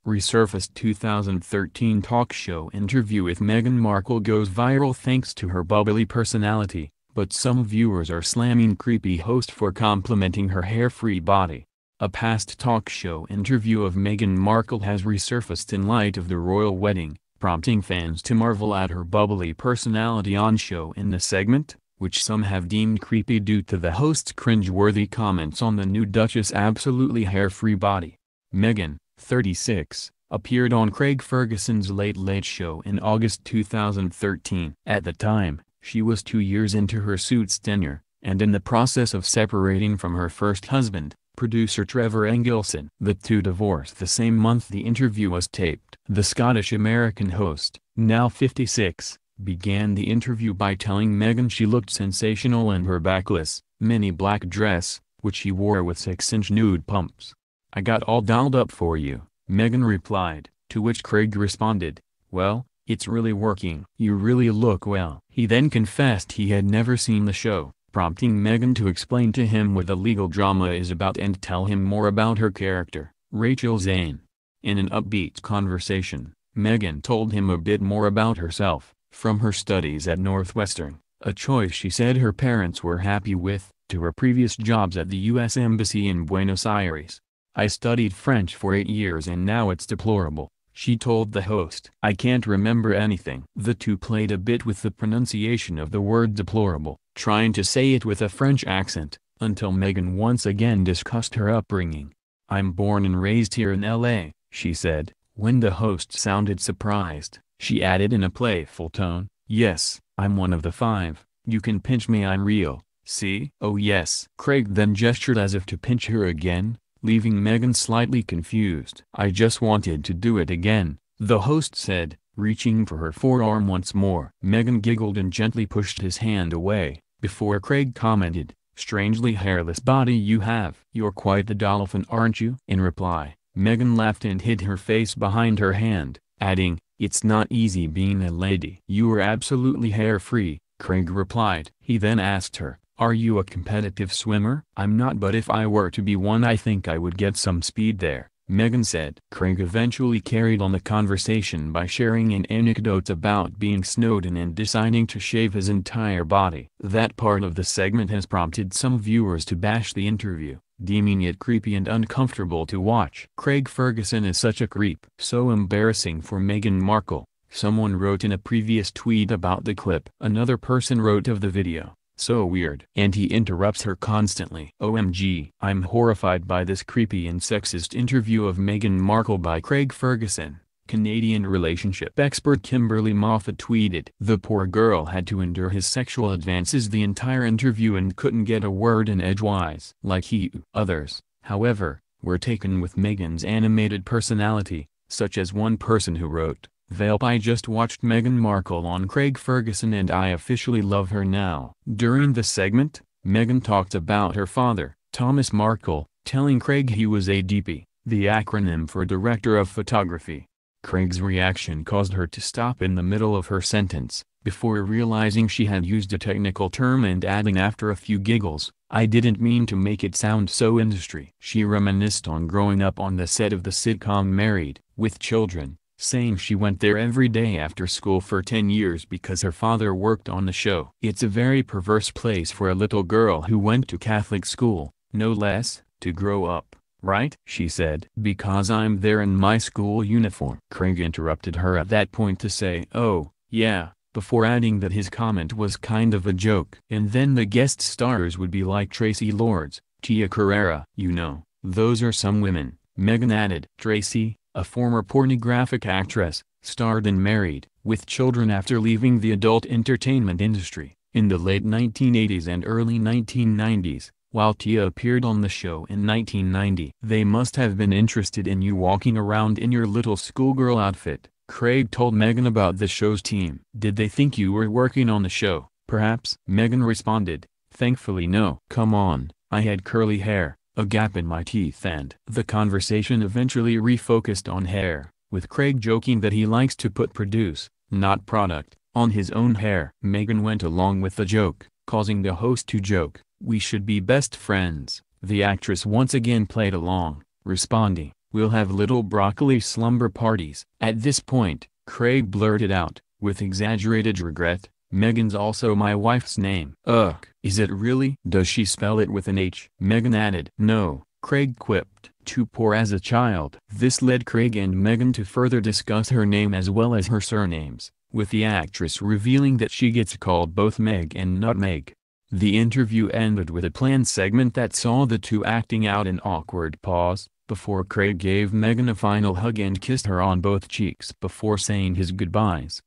Resurfaced 2013 talk show interview with Meghan Markle goes viral thanks to her bubbly personality, but some viewers are slamming creepy host for complimenting her hair-free body. A past talk show interview of Meghan Markle has resurfaced in light of the royal wedding, prompting fans to marvel at her bubbly personality on show. In the segment, which some have deemed creepy due to the host's cringe-worthy comments on the new Duchess' absolutely hair-free body, Meghan, 36, appeared on Craig Ferguson's Late Late Show in August 2013. At the time, she was 2 years into her Suits tenure, and in the process of separating from her first husband, producer Trevor Engelson. The two divorced the same month the interview was taped. The Scottish-American host, now 56, began the interview by telling Meghan she looked sensational in her backless, mini black dress, which she wore with 6-inch nude pumps. "I got all dolled up for you," Meghan replied, to which Craig responded, "Well, it's really working. You really look well." He then confessed he had never seen the show, prompting Meghan to explain to him what the legal drama is about and tell him more about her character, Rachel Zane. In an upbeat conversation, Meghan told him a bit more about herself, from her studies at Northwestern, a choice she said her parents were happy with, to her previous jobs at the U.S. Embassy in Buenos Aires. "I studied French for 8 years and now it's deplorable," she told the host. "I can't remember anything." The two played a bit with the pronunciation of the word deplorable, trying to say it with a French accent, until Meghan once again discussed her upbringing. "I'm born and raised here in L.A., she said. When the host sounded surprised, she added in a playful tone, "Yes, I'm one of the 5, you can pinch me, I'm real, see?" "Oh yes." Craig then gestured as if to pinch her again, leaving Meghan slightly confused. "I just wanted to do it again," the host said, reaching for her forearm once more. Meghan giggled and gently pushed his hand away, before Craig commented, "Strangely hairless body you have." "You're quite the dolphin, aren't you?" In reply, Meghan laughed and hid her face behind her hand, adding, "It's not easy being a lady." "You are absolutely hair-free," Craig replied. He then asked her, "Are you a competitive swimmer?" "I'm not, but if I were to be one I think I would get some speed there," Meghan said. Craig eventually carried on the conversation by sharing an anecdote about being snowed in and deciding to shave his entire body. That part of the segment has prompted some viewers to bash the interview, deeming it creepy and uncomfortable to watch. "Craig Ferguson is such a creep. So embarrassing for Meghan Markle," someone wrote in a previous tweet about the clip. Another person wrote of the video, "So weird. And he interrupts her constantly. OMG. I'm horrified by this creepy and sexist interview of Meghan Markle by Craig Ferguson." Canadian relationship expert Kimberly Moffat tweeted, "The poor girl had to endure his sexual advances the entire interview and couldn't get a word in edgewise." Like he. Others, however, were taken with Meghan's animated personality, such as one person who wrote, "Velp, I just watched Meghan Markle on Craig Ferguson and I officially love her now." During the segment, Meghan talked about her father, Thomas Markle, telling Craig he was a DP, the acronym for Director of Photography. Craig's reaction caused her to stop in the middle of her sentence, before realizing she had used a technical term and adding after a few giggles, "I didn't mean to make it sound so industry." She reminisced on growing up on the set of the sitcom Married, with Children, saying she went there every day after school for 10 years because her father worked on the show. "It's a very perverse place for a little girl who went to Catholic school, no less, to grow up, right?" she said. "Because I'm there in my school uniform." Craig interrupted her at that point to say, "Oh, yeah," before adding that his comment was kind of a joke. And then the guest stars would be like Tracy Lords, Tia Carrera. "You know, those are some women," Meghan added. Tracy, a former pornographic actress, starred in Married, with Children after leaving the adult entertainment industry, in the late 1980s and early 1990s, while Tia appeared on the show in 1990. "They must have been interested in you walking around in your little schoolgirl outfit," Craig told Meghan about the show's team. "Did they think you were working on the show, perhaps?" Meghan responded, "Thankfully no. Come on, I had curly hair, a gap in my teeth and..." The conversation eventually refocused on hair, with Craig joking that he likes to put produce, not product, on his own hair. Meghan went along with the joke, causing the host to joke, "We should be best friends." The actress once again played along, responding, We'll have little broccoli slumber parties." At this point, Craig blurted out, with exaggerated regret, "Meghan's also my wife's name." "Ugh, is it really? Does she spell it with an H?" Meghan added. "No," Craig quipped, "too poor as a child." This led Craig and Meghan to further discuss her name as well as her surnames, with the actress revealing that she gets called both Meg and not Meg. The interview ended with a planned segment that saw the two acting out an awkward pause, before Craig gave Meghan a final hug and kissed her on both cheeks before saying his goodbyes.